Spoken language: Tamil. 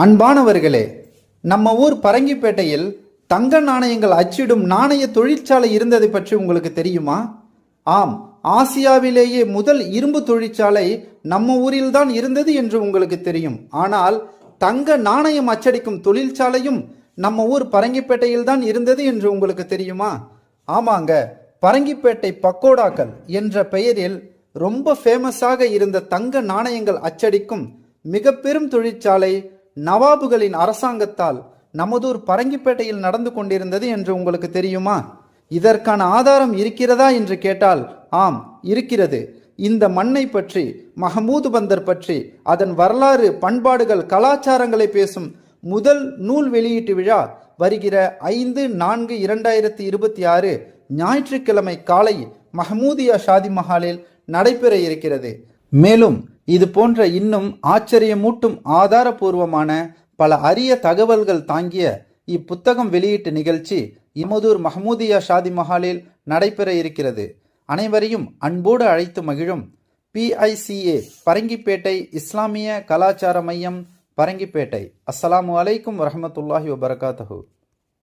அன்பானவர்களே, நம்ம ஊர் பரங்கிப்பேட்டையில் தங்க நாணயங்கள் அச்சிடும் நாணய தொழிற்சாலை இருந்ததை பற்றி உங்களுக்கு தெரியுமா? ஆம், ஆசியாவிலேயே முதல் இரும்பு தொழிற்சாலை நம்ம ஊரில்தான் இருந்தது என்று உங்களுக்கு தெரியும். ஆனால் தங்க நாணயம் அச்சடிக்கும் தொழிற்சாலையும் நம்ம ஊர் பரங்கிப்பேட்டையில் தான் இருந்தது என்று உங்களுக்கு தெரியுமா? ஆமாங்க, பரங்கிப்பேட்டை பக்கோடாக்கள் என்ற பெயரில் ரொம்ப ஃபேமஸாக இருந்த தங்க நாணயங்கள் அச்சடிக்கும் மிக பெரும் தொழிற்சாலை நவாபுகளின் அரசாங்கத்தால் நமதூர் பரங்கிப்பேட்டையில் நடந்து கொண்டிருந்தது என்று உங்களுக்கு தெரியுமா? இதற்கான ஆதாரம் இருக்கிறதா என்று கேட்டால் ஆம், இருக்கிறது. இந்த மண்ணை பற்றி, மஹமூது பந்தர் பற்றி, அதன் வரலாறு, பண்பாடுகள், கலாச்சாரங்களை பேசும் முதல் நூல் வெளியீட்டு விழா வருகிற 5/4/2026 ஞாயிற்றுக்கிழமை காலை மஹமூதியா ஷாதி மஹாலில் நடைபெற இருக்கிறது. மேலும் இது போன்ற இன்னும் ஆச்சரியமூட்டும் ஆதாரபூர்வமான பல அரிய தகவல்கள் தாங்கிய இப்புத்தகம் வெளியீட்டு நிகழ்ச்சி இமதூர் மஹமூதியா ஷாதி மஹாலில் நடைபெற இருக்கிறது. அனைவரையும் அன்போடு அழைத்து மகிழும் PICA பரங்கிப்பேட்டை இஸ்லாமிய கலாச்சார மையம் பரங்கிப்பேட்டை. அஸ்ஸலாமு அலைக்கும் வரஹ்மத்துல்லாஹி வபரகாத்துஹு.